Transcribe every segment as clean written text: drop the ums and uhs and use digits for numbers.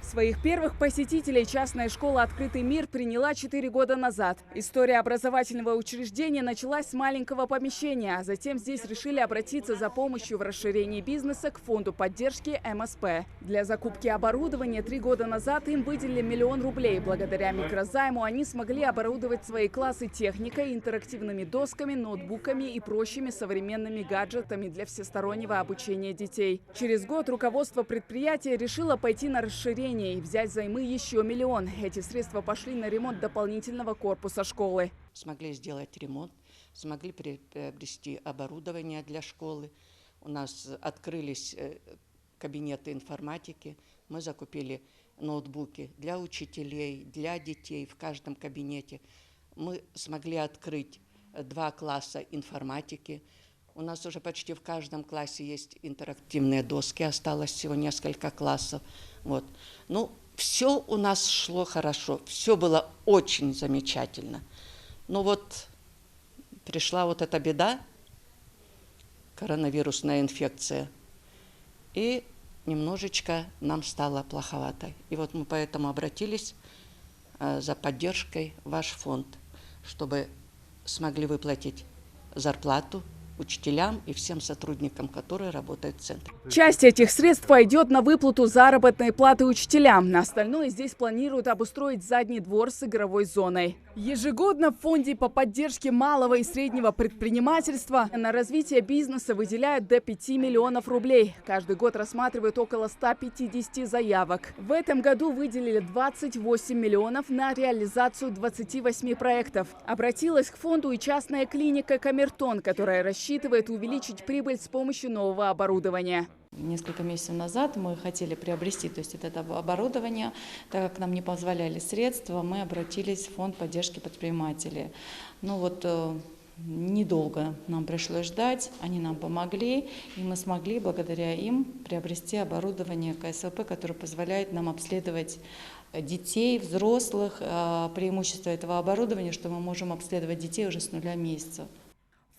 Своих первых посетителей частная школа «Открытый мир» приняла 4 года назад. История образовательного учреждения началась с маленького помещения, а затем здесь решили обратиться за помощью в расширении бизнеса к фонду поддержки МСП. Для закупки оборудования 3 года назад им выделили 1 миллион рублей. Благодаря микрозайму они смогли оборудовать свои классы техникой, интерактивными досками, ноутбуками и прочими современными гаджетами для всестороннего обучения детей. Через год руководство предприятия решило пойти на расширение и взять займы еще 1 миллион. Эти средства пошли на ремонт дополнительного корпуса школы. Смогли сделать ремонт, смогли приобрести оборудование для школы. У нас открылись кабинеты информатики. Мы закупили ноутбуки для учителей, для детей в каждом кабинете. Мы смогли открыть 2 класса информатики. У нас уже почти в каждом классе есть интерактивные доски, осталось всего несколько классов. Вот. Ну, все у нас шло хорошо, все было очень замечательно. Но вот пришла вот эта беда, коронавирусная инфекция, и немножечко нам стало плоховато. И вот мы поэтому обратились за поддержкой в ваш фонд, чтобы смогли выплатить зарплату учителям и всем сотрудникам, которые работают в центре. Часть этих средств пойдет на выплату заработной платы учителям. На остальное здесь планируют обустроить задний двор с игровой зоной. Ежегодно в фонде по поддержке малого и среднего предпринимательства на развитие бизнеса выделяют до 5 миллионов рублей. Каждый год рассматривают около 150 заявок. В этом году выделили 28 миллионов на реализацию 28 проектов. Обратилась к фонду и частная клиника «Камертон», которая рассчитывает увеличить прибыль с помощью нового оборудования. Несколько месяцев назад мы хотели приобрести это оборудование, так как нам не позволяли средства, мы обратились в фонд поддержки предпринимателей. Ну вот недолго нам пришлось ждать, они нам помогли, и мы смогли благодаря им приобрести оборудование КСВП, которое позволяет нам обследовать детей, взрослых. Преимущество этого оборудования, что мы можем обследовать детей уже с 0 месяцев.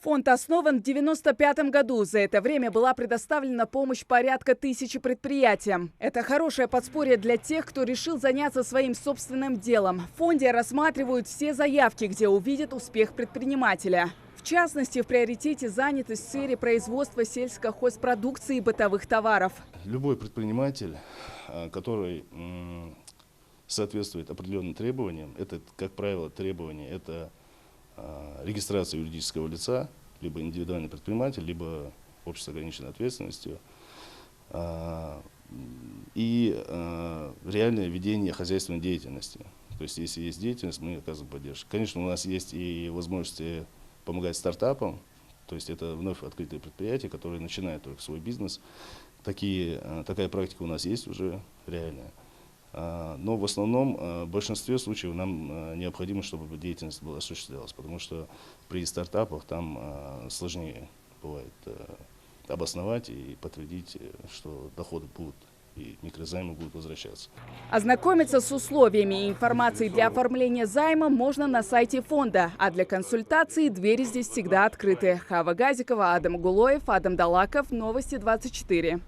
Фонд основан в 1995 году. За это время была предоставлена помощь порядка 1000 предприятиям. Это хорошее подспорье для тех, кто решил заняться своим собственным делом. В фонде рассматривают все заявки, где увидят успех предпринимателя. В частности, в приоритете занятость в сфере производства сельскохозпродукции и бытовых товаров. Любой предприниматель, который соответствует определенным требованиям, это, как правило, требования, это регистрация юридического лица, либо индивидуальный предприниматель, либо общество с ограниченной ответственностью, и реальное ведение хозяйственной деятельности. То есть, если есть деятельность, мы оказываем поддержку. Конечно, у нас есть и возможности помогать стартапам, то есть это вновь открытые предприятия, которые начинают только свой бизнес. Такая практика у нас есть уже реальная. Но в основном, в большинстве случаев нам необходимо, чтобы деятельность была осуществлялась, потому что при стартапах там сложнее бывает обосновать и подтвердить, что доходы будут и микрозаймы будут возвращаться. Ознакомиться с условиями и информацией для оформления займа можно на сайте фонда, а для консультации двери здесь всегда открыты. Хава Газикова, Адам Гулоев, Адам Далаков, Новости 24.